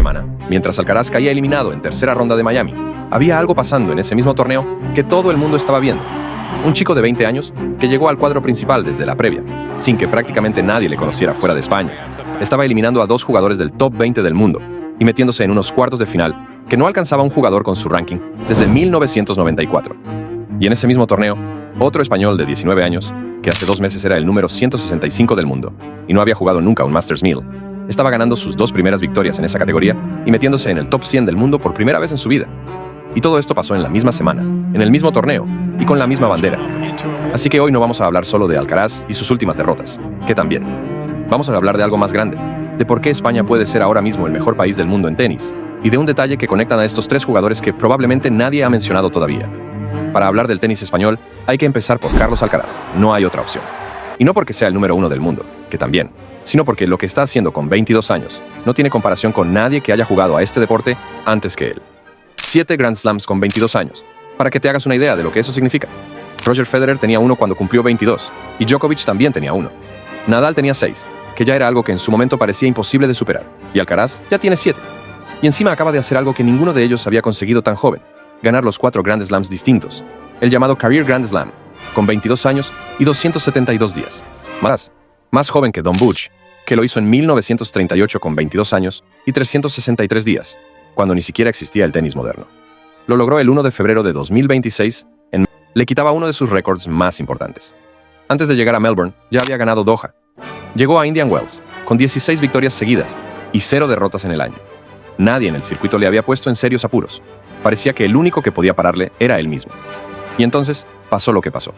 semana, mientras Alcaraz caía eliminado en tercera ronda de Miami, había algo pasando en ese mismo torneo que todo el mundo estaba viendo. Un chico de 20 años que llegó al cuadro principal desde la previa, sin que prácticamente nadie le conociera fuera de España. Estaba eliminando a dos jugadores del top 20 del mundo y metiéndose en unos cuartos de final que no alcanzaba un jugador con su ranking desde 1994. Y en ese mismo torneo, otro español de 19 años, que hace 2 meses era el número 165 del mundo y no había jugado nunca un Masters 1000, estaba ganando sus 2 primeras victorias en esa categoría y metiéndose en el top 100 del mundo por primera vez en su vida. Y todo esto pasó en la misma semana, en el mismo torneo y con la misma bandera. Así que hoy no vamos a hablar solo de Alcaraz y sus últimas derrotas, que también. Vamos a hablar de algo más grande, de por qué España puede ser ahora mismo el mejor país del mundo en tenis, y de un detalle que conectan a estos 3 jugadores que probablemente nadie ha mencionado todavía. Para hablar del tenis español, hay que empezar por Carlos Alcaraz, no hay otra opción. Y no porque sea el número 1 del mundo, que también, sino porque lo que está haciendo con 22 años no tiene comparación con nadie que haya jugado a este deporte antes que él. 7 Grand Slams con 22 años, para que te hagas una idea de lo que eso significa. Roger Federer tenía 1 cuando cumplió 22, y Djokovic también tenía 1. Nadal tenía 6, que ya era algo que en su momento parecía imposible de superar, y Alcaraz ya tiene 7. Y encima acaba de hacer algo que ninguno de ellos había conseguido tan joven, ganar los 4 Grand Slams distintos, el llamado Career Grand Slam, con 22 años y 272 días. Más joven que Don Butch, que lo hizo en 1938 con 22 años y 363 días, cuando ni siquiera existía el tenis moderno. Lo logró el 1 de febrero de 2026, le quitaba uno de sus récords más importantes. Antes de llegar a Melbourne, ya había ganado Doha. Llegó a Indian Wells, con 16 victorias seguidas y 0 derrotas en el año. Nadie en el circuito le había puesto en serios apuros. Parecía que el único que podía pararle era él mismo. Y entonces pasó lo que pasó.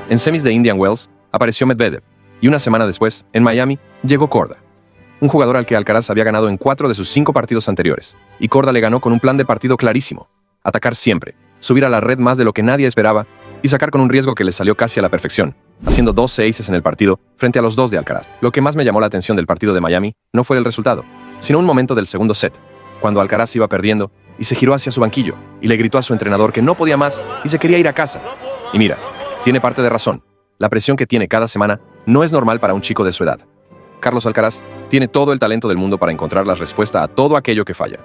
En semis de Indian Wells apareció Medvedev, y una semana después, en Miami, llegó Korda, un jugador al que Alcaraz había ganado en 4 de sus 5 partidos anteriores, y Korda le ganó con un plan de partido clarísimo: atacar siempre, subir a la red más de lo que nadie esperaba y sacar con un riesgo que le salió casi a la perfección, haciendo 12 aces en el partido frente a los 2 de Alcaraz. Lo que más me llamó la atención del partido de Miami no fue el resultado, sino un momento del segundo set, cuando Alcaraz iba perdiendo y se giró hacia su banquillo y le gritó a su entrenador que no podía más y se quería ir a casa. Y mira, tiene parte de razón. La presión que tiene cada semana no es normal para un chico de su edad. Carlos Alcaraz tiene todo el talento del mundo para encontrar la respuesta a todo aquello que falla.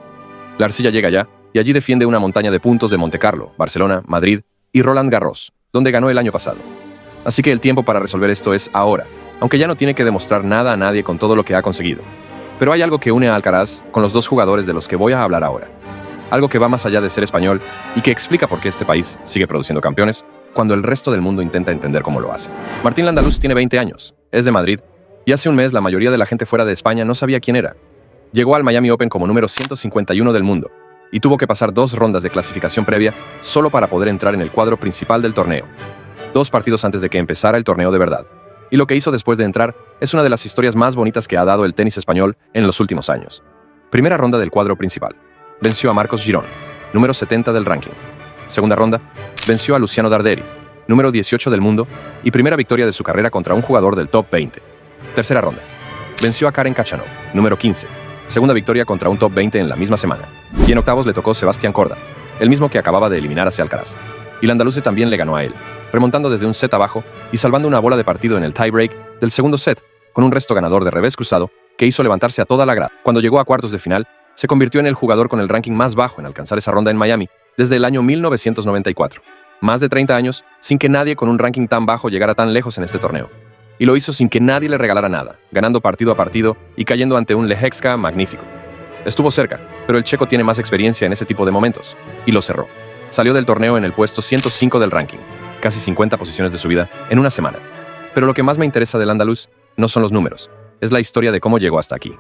La arcilla llega ya y allí defiende una montaña de puntos de Montecarlo, Barcelona, Madrid y Roland Garros, donde ganó el año pasado. Así que el tiempo para resolver esto es ahora, aunque ya no tiene que demostrar nada a nadie con todo lo que ha conseguido. Pero hay algo que une a Alcaraz con los 2 jugadores de los que voy a hablar ahora. Algo que va más allá de ser español y que explica por qué este país sigue produciendo campeones cuando el resto del mundo intenta entender cómo lo hace. Martín Landalus tiene 20 años, es de Madrid, y hace un mes la mayoría de la gente fuera de España no sabía quién era. Llegó al Miami Open como número 151 del mundo, y tuvo que pasar 2 rondas de clasificación previa solo para poder entrar en el cuadro principal del torneo. 2 partidos antes de que empezara el torneo de verdad. Y lo que hizo después de entrar es una de las historias más bonitas que ha dado el tenis español en los últimos años. Primera ronda del cuadro principal. Venció a Marcos Girón, número 70 del ranking. Segunda ronda, venció a Luciano Darderi, número 18 del mundo, y primera victoria de su carrera contra un jugador del top 20. Tercera ronda, venció a Karen Khachanov, número 15, segunda victoria contra un top 20 en la misma semana. Y en octavos le tocó Sebastián Korda, el mismo que acababa de eliminar hacia Alcaraz. Y Landaluse también le ganó a él, remontando desde un set abajo y salvando una bola de partido en el tiebreak del segundo set, con un resto ganador de revés cruzado que hizo levantarse a toda la grada. Cuando llegó a cuartos de final, se convirtió en el jugador con el ranking más bajo en alcanzar esa ronda en Miami desde el año 1994. Más de 30 años sin que nadie con un ranking tan bajo llegara tan lejos en este torneo. Y lo hizo sin que nadie le regalara nada, ganando partido a partido y cayendo ante un Lehecka magnífico. Estuvo cerca, pero el checo tiene más experiencia en ese tipo de momentos, y lo cerró. Salió del torneo en el puesto 105 del ranking, casi 50 posiciones de subida en una semana. Pero lo que más me interesa del andaluz no son los números, es la historia de cómo llegó hasta aquí.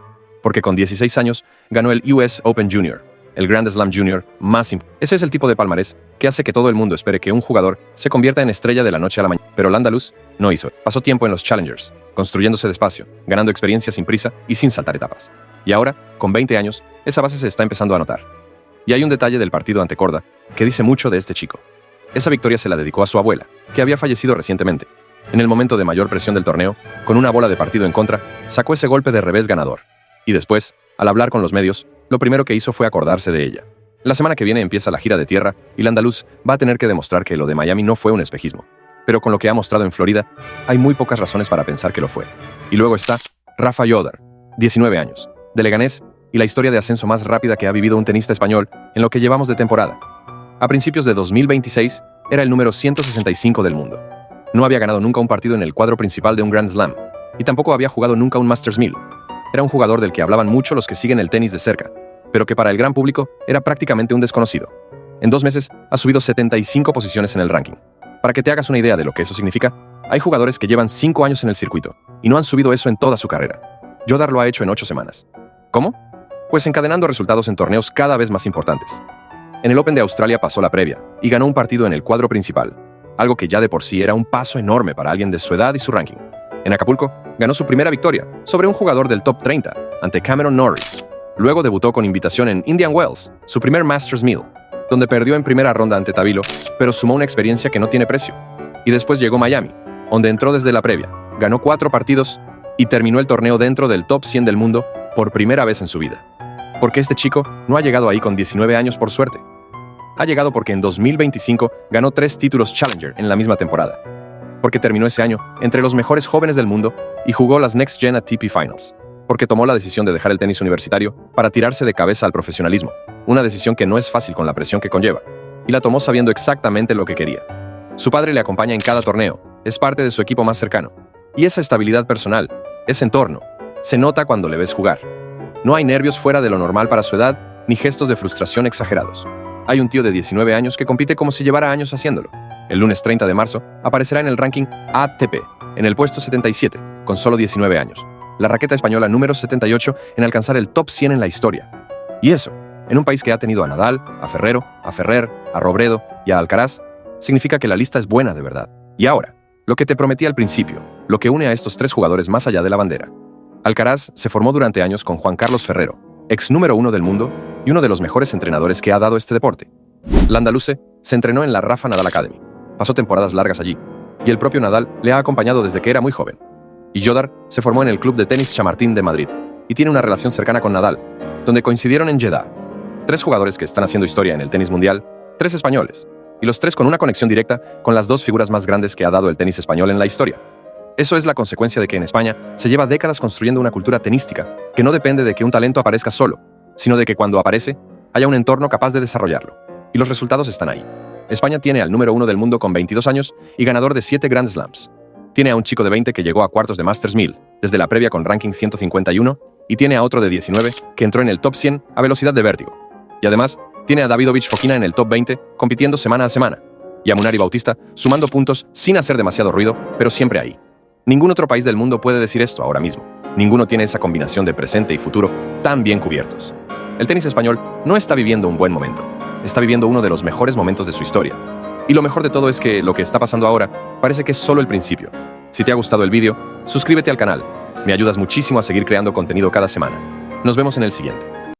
Porque con 16 años ganó el US Open Junior, el Grand Slam Junior más importante. Ese es el tipo de palmarés que hace que todo el mundo espere que un jugador se convierta en estrella de la noche a la mañana. Pero el andaluz no hizo. Pasó tiempo en los Challengers, construyéndose despacio, ganando experiencia sin prisa y sin saltar etapas. Y ahora, con 20 años, esa base se está empezando a notar. Y hay un detalle del partido ante Korda que dice mucho de este chico. Esa victoria se la dedicó a su abuela, que había fallecido recientemente. En el momento de mayor presión del torneo, con una bola de partido en contra, sacó ese golpe de revés ganador. Y después, al hablar con los medios, lo primero que hizo fue acordarse de ella. La semana que viene empieza la gira de tierra y Landalus va a tener que demostrar que lo de Miami no fue un espejismo. Pero con lo que ha mostrado en Florida, hay muy pocas razones para pensar que lo fue. Y luego está Rafa Jodar, 19 años, de Leganés, y la historia de ascenso más rápida que ha vivido un tenista español en lo que llevamos de temporada. A principios de 2026, era el número 165 del mundo. No había ganado nunca un partido en el cuadro principal de un Grand Slam, y tampoco había jugado nunca un Masters 1000. Era un jugador del que hablaban mucho los que siguen el tenis de cerca, pero que para el gran público era prácticamente un desconocido. En 2 meses, ha subido 75 posiciones en el ranking. Para que te hagas una idea de lo que eso significa, hay jugadores que llevan 5 años en el circuito, y no han subido eso en toda su carrera. Jodar lo ha hecho en 8 semanas. ¿Cómo? Pues encadenando resultados en torneos cada vez más importantes. En el Open de Australia pasó la previa, y ganó un partido en el cuadro principal, algo que ya de por sí era un paso enorme para alguien de su edad y su ranking. En Acapulco, ganó su primera victoria sobre un jugador del top 30, ante Cameron Norrie. Luego debutó con invitación en Indian Wells, su primer Masters 1000, donde perdió en primera ronda ante Tabilo, pero sumó una experiencia que no tiene precio. Y después llegó Miami, donde entró desde la previa, ganó 4 partidos y terminó el torneo dentro del top 100 del mundo por primera vez en su vida. Porque este chico no ha llegado ahí con 19 años por suerte. Ha llegado porque en 2025 ganó 3 títulos Challenger en la misma temporada. Porque terminó ese año entre los mejores jóvenes del mundo y jugó las Next Gen ATP Finals. Porque tomó la decisión de dejar el tenis universitario para tirarse de cabeza al profesionalismo. Una decisión que no es fácil con la presión que conlleva. Y la tomó sabiendo exactamente lo que quería. Su padre le acompaña en cada torneo, es parte de su equipo más cercano. Y esa estabilidad personal, ese entorno, se nota cuando le ves jugar. No hay nervios fuera de lo normal para su edad, ni gestos de frustración exagerados. Hay un tío de 19 años que compite como si llevara años haciéndolo. El lunes 30 de marzo aparecerá en el ranking ATP, en el puesto 77, con solo 19 años. La raqueta española número 78 en alcanzar el top 100 en la historia. Y eso, en un país que ha tenido a Nadal, a Ferrero, a Ferrer, a Robredo y a Alcaraz, significa que la lista es buena de verdad. Y ahora, lo que te prometí al principio, lo que une a estos 3 jugadores más allá de la bandera. Alcaraz se formó durante años con Juan Carlos Ferrero, ex número 1 del mundo y uno de los mejores entrenadores que ha dado este deporte. La andaluce se entrenó en la Rafa Nadal Academy, pasó temporadas largas allí, y el propio Nadal le ha acompañado desde que era muy joven. Y Jodar se formó en el club de tenis Chamartín de Madrid, y tiene una relación cercana con Nadal, donde coincidieron en Jeddah. 3 jugadores que están haciendo historia en el tenis mundial, 3 españoles, y los 3 con una conexión directa con las 2 figuras más grandes que ha dado el tenis español en la historia. Eso es la consecuencia de que en España se lleva décadas construyendo una cultura tenística que no depende de que un talento aparezca solo, sino de que cuando aparece, haya un entorno capaz de desarrollarlo. Y los resultados están ahí. España tiene al número 1 del mundo con 22 años y ganador de 7 Grand Slams. Tiene a un chico de 20 que llegó a cuartos de Masters 1000, desde la previa con ranking 151, y tiene a otro de 19 que entró en el top 100 a velocidad de vértigo. Y además, tiene a Davidovich Fokina en el top 20, compitiendo semana a semana, y a Munari Bautista sumando puntos sin hacer demasiado ruido, pero siempre ahí. Ningún otro país del mundo puede decir esto ahora mismo. Ninguno tiene esa combinación de presente y futuro tan bien cubiertos. El tenis español no está viviendo un buen momento. Está viviendo uno de los mejores momentos de su historia. Y lo mejor de todo es que lo que está pasando ahora parece que es solo el principio. Si te ha gustado el vídeo, suscríbete al canal. Me ayudas muchísimo a seguir creando contenido cada semana. Nos vemos en el siguiente.